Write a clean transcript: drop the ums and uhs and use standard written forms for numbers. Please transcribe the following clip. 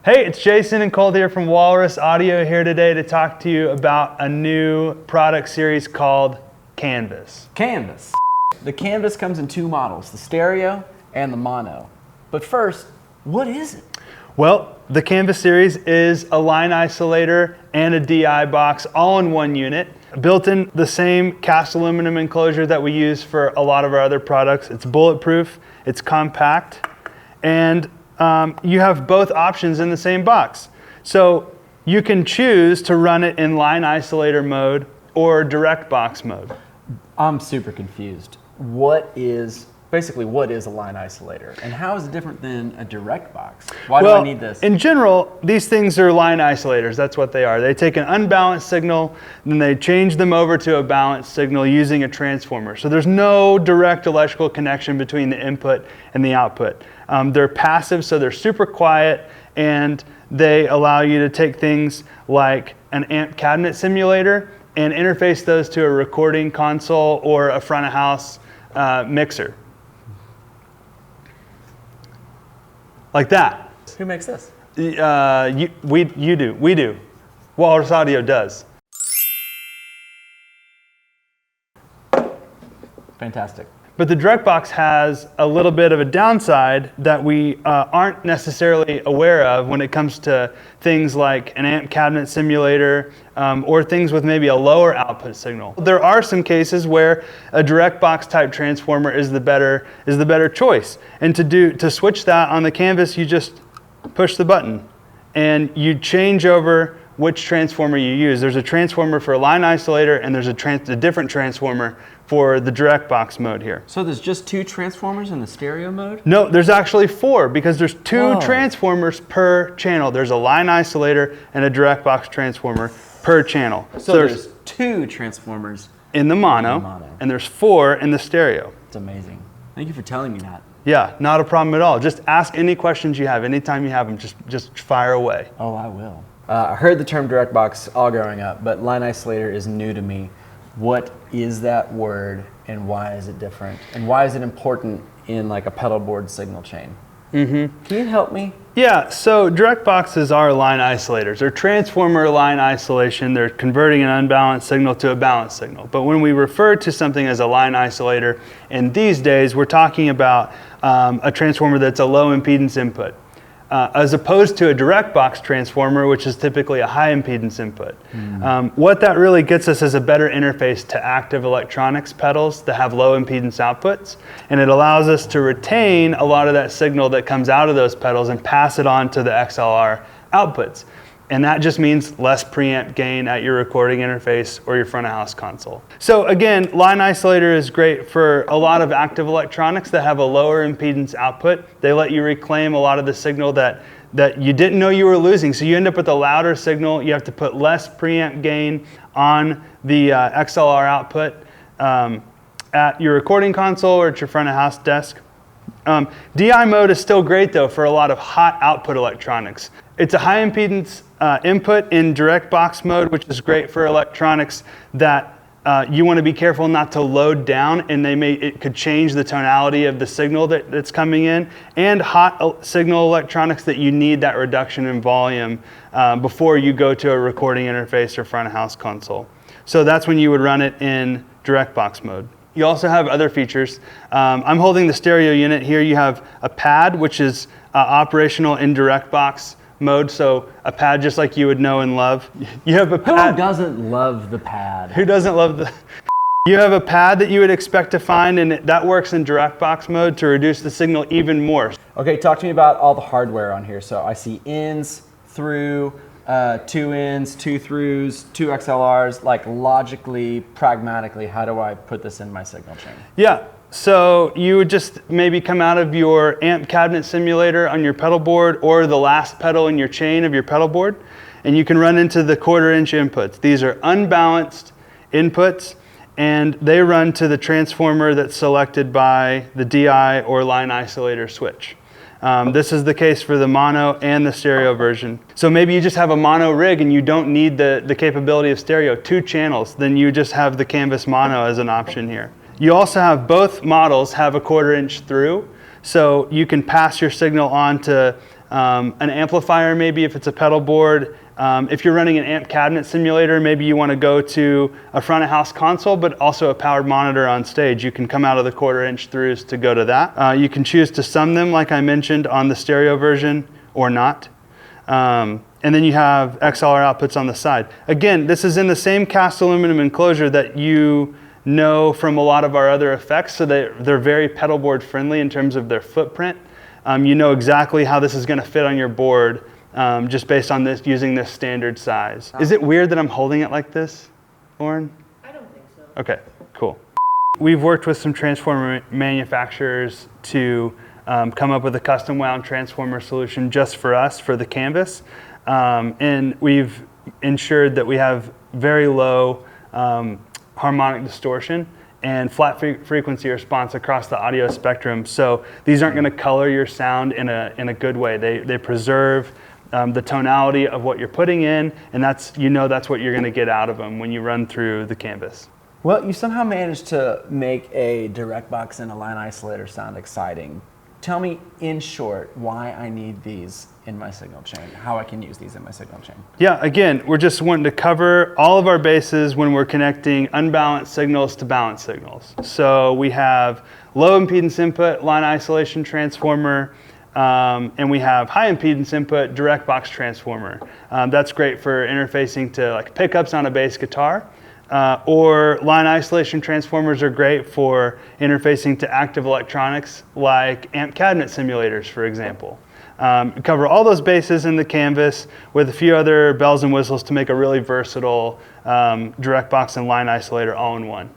Hey, it's Jason and Colt here from Walrus Audio here today to talk to you about a new product series called Canvas. Canvas. The Canvas comes in two models, the stereo and the mono. But first, what is it? Well, the Canvas series is a line isolator and a DI box all in one unit, built in the same cast aluminum enclosure that we use for a lot of our other products. It's bulletproof, it's compact, and you have both options in the same box. So you can choose to run it in line isolator mode or direct box mode. I'm super confused. What is a line isolator? And how is it different than a direct box? Why do I need this? In general, these things are line isolators. That's what they are. They take an unbalanced signal, then they change them over to a balanced signal using a transformer. So there's no direct electrical connection between the input and the output. They're passive, so they're super quiet, and they allow you to take things like an amp cabinet simulator and interface those to a recording console or a front of house mixer. Like that. Who makes this? We do. Walrus Audio does. Fantastic. But the direct box has a little bit of a downside that we aren't necessarily aware of when it comes to things like an amp cabinet simulator or things with maybe a lower output signal. There are some cases where a direct box type transformer is the better choice. And to switch that on the Canvas, you just push the button and you change over which transformer you use. There's a transformer for a line isolator, and there's a different transformer for the direct box mode here. So there's just two transformers in the stereo mode? No, there's actually four, because there's two Whoa. Transformers per channel. There's a line isolator and a direct box transformer per channel. So there's two transformers in the mono, and there's four in the stereo. It's amazing. Thank you for telling me that. Yeah, not a problem at all. Just ask any questions you have. Anytime you have them, just fire away. Oh, I will. I heard the term direct box all growing up, but line isolator is new to me. What is that word, and why is it different? And why is it important in like a pedal board signal chain? Mm-hmm. Can you help me? Yeah, so direct boxes are line isolators. They're transformer line isolation. They're converting an unbalanced signal to a balanced signal. But when we refer to something as a line isolator, in these days, we're talking about a transformer that's a low impedance input, as opposed to a direct box transformer, which is typically a high impedance input. What that really gets us is a better interface to active electronics pedals that have low impedance outputs, and it allows us to retain a lot of that signal that comes out of those pedals and pass it on to the XLR outputs. And that just means less preamp gain at your recording interface or your front of house console. So again, line isolator is great for a lot of active electronics that have a lower impedance output. They let you reclaim a lot of the signal that you didn't know you were losing. So you end up with a louder signal. You have to put less preamp gain on the XLR output at your recording console or at your front of house desk. DI mode is still great though for a lot of hot output electronics. It's a high impedance input in direct box mode, which is great for electronics that you want to be careful not to load down, and it could change the tonality of the signal that's coming in, and hot signal electronics that you need that reduction in volume before you go to a recording interface or front of house console. So that's when you would run it in direct box mode. You also have other features. I'm holding the stereo unit here. You have a pad, which is operational in direct box mode, so a pad just like you would know and love. You have a pad. Who doesn't love the pad? Who doesn't love the... You have a pad that you would expect to find, and that works in direct box mode to reduce the signal even more. Okay, talk to me about all the hardware on here. So I see ins, through, 2 ins, 2 throughs, 2 XLRs. Like logically, pragmatically, how do I put this in my signal chain? Yeah. So you would just maybe come out of your amp cabinet simulator on your pedal board or the last pedal in your chain of your pedal board, and you can run into the 1/4 inch inputs. These are unbalanced inputs, and they run to the transformer that's selected by the DI or line isolator switch. This is the case for the mono and the stereo version. So maybe you just have a mono rig and you don't need the capability of stereo, 2 channels, then you just have the Canvas mono as an option here. You also have both models have a 1/4 inch through, so you can pass your signal on to an amplifier maybe if it's a pedal board. If you're running an amp cabinet simulator, maybe you want to go to a front of house console, but also a powered monitor on stage. You can come out of the 1/4 inch throughs to go to that. You can choose to sum them, like I mentioned, on the stereo version or not. And then you have XLR outputs on the side. Again, this is in the same cast aluminum enclosure that you know from a lot of our other effects, so they're very pedal board friendly in terms of their footprint. You know exactly how this is going to fit on your board just based on this, using this standard size. Is it weird that I'm holding it like this, Lauren? I don't think so. Okay, cool. We've worked with some transformer manufacturers to come up with a custom wound transformer solution just for us, for the Canvas. And we've ensured that we have very low harmonic distortion and flat frequency response across the audio spectrum. So these aren't going to color your sound in a good way. They preserve the tonality of what you're putting in, and that's what you're going to get out of them when you run through the Canvas. Well, you somehow managed to make a direct box and a line isolator sound exciting. Tell me, in short, why I need these in my signal chain, how I can use these in my signal chain. Yeah, again, we're just wanting to cover all of our bases when we're connecting unbalanced signals to balanced signals. So we have low impedance input line isolation transformer, and we have high impedance input direct box transformer. That's great for interfacing to like pickups on a bass guitar. Or line isolation transformers are great for interfacing to active electronics like amp cabinet simulators, for example. Cover all those bases in the Canvas with a few other bells and whistles to make a really versatile direct box and line isolator all in one.